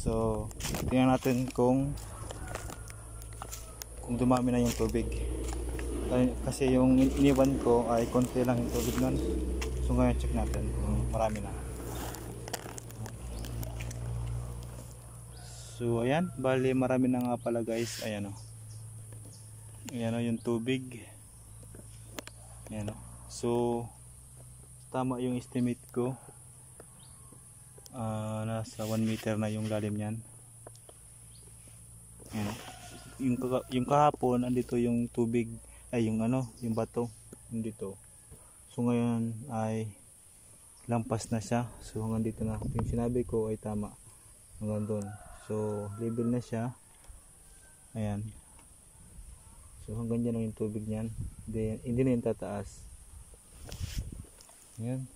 So tingnan natin kung dumami na yung tubig. Kasi yung iniwan ko ay konti lang yung tubig nun. So ngayon check natin kung marami na. So ayan, bali marami na nga pala guys. Ayan o. Ayan o yung tubig. Ayan o. So tama yung estimate ko. Nasa 1 meter na yung lalim niyan. Ayan o. Yung kahapon andito yung tubig, ay yung yung bato andito. So ngayon ay lampas na siya. So hanggang dito na. Yung sinabi ko ay tama. Hanggang doon. So level na siya. Ayan. So hanggang dyan lang yung tubig niyan. Hindi na yung tataas. Ayan.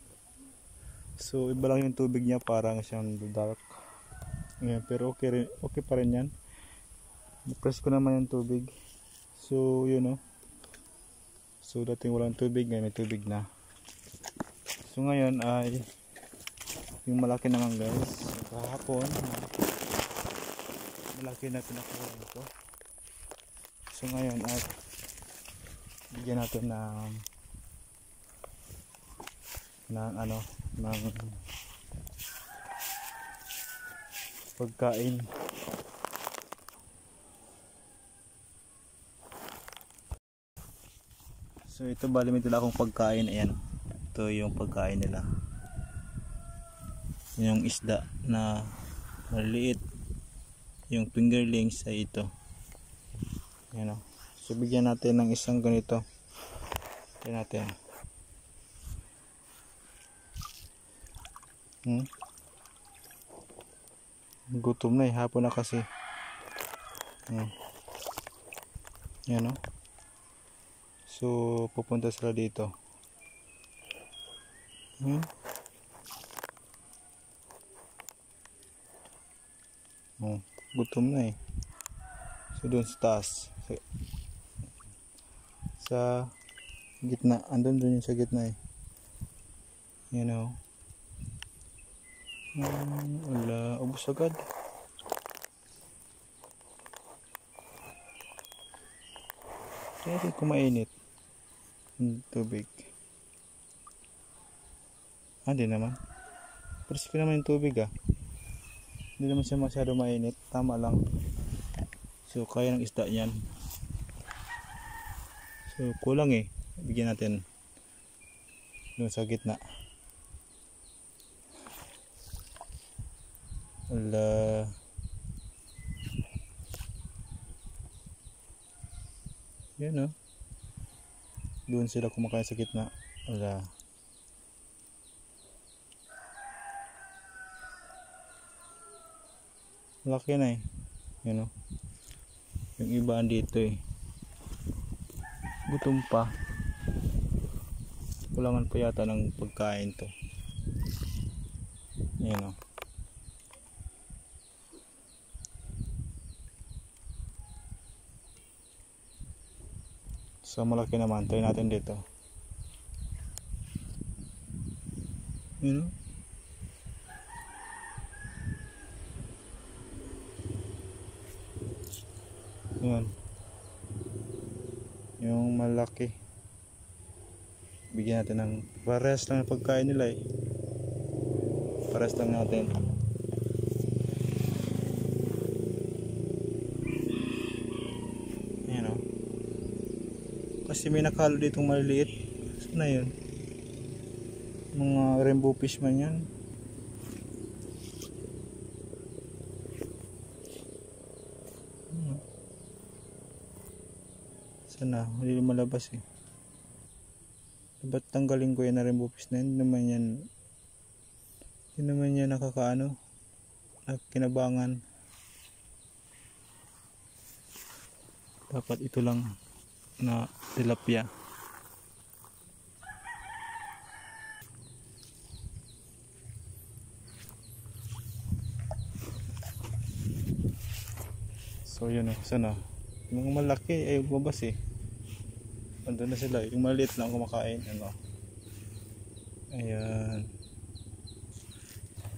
So iba lang yung tubig niya, parang siyang dark. Ayan, pero okay pa rin yan. Press ko naman yung tubig. So yun o. So dating walang tubig, ngayon may tubig na. So ngayon ay yung malaki naman guys. Kahapon malaki na pinakuha ito. So ngayon ay bigyan natin ng pagkain. So ito bali may dala akong pagkain. Ayan, ito yung pagkain nila, yung isda na maliliit, yung fingerlings ay ito. Ayan o. So bigyan natin ng isang ganito. Bigyan natin. Gutom na hapon na kasi. Ayan o. So pupunta sila dito. Gutom na So doon sa taas, sa gitna, andun yung sa gitna wala, ubos agad. Kaya rin kumainit yung tubig. Hindi naman, presko naman yung tubig hindi naman siya masyado mainit, tama lang. So kaya ng isda yan. So kulang bigyan natin doon sa gitna. Wala. Yan doon sila kumakain sa gitna. Wala. Laki na yan yung iba andito gutom pa, kulangan pa yata ng pagkain to. Yan so malaki naman, try natin dito. Yan yung malaki, bigyan natin ng pares lang ng pagkain nila pares lang natin. Yan kasi may nakalo ditong maliliit. Saan na yun? Mga rainbow fish man yan. Sana hindi malabas dapat tanggalin ko yan na rainbow fish na yun. Hindi naman yan nakakinabangan. Dapat ito lang na tilapia. So yun sana yung malaki ay lumabas andun na sila, yung maliit lang kumakain ayan,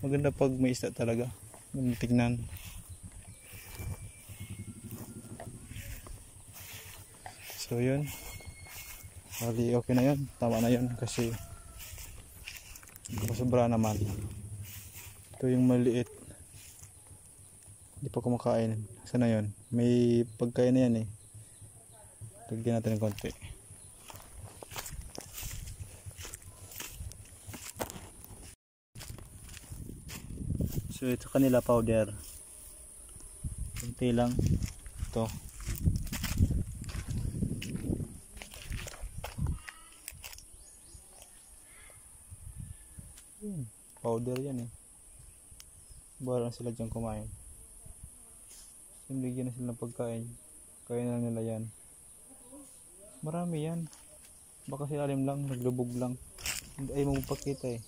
maganda pag may isda talaga. Yung tignan. So yun. Bali okay na yun. Tama na yun kasi sobra naman. Ito yung maliit. Hindi pa kumakain. Saan na yun? May pagkain na yan eh. Lagyan natin ng konti. So ito kanila powder. Konti lang. Ito. Powder yan eh. Bahala sila dyan kumain. So bigyan na sila ng pagkain. Kaya na lang nila yan. Marami yan. Baka silalim lang, naglubog lang. Ay magpakita eh.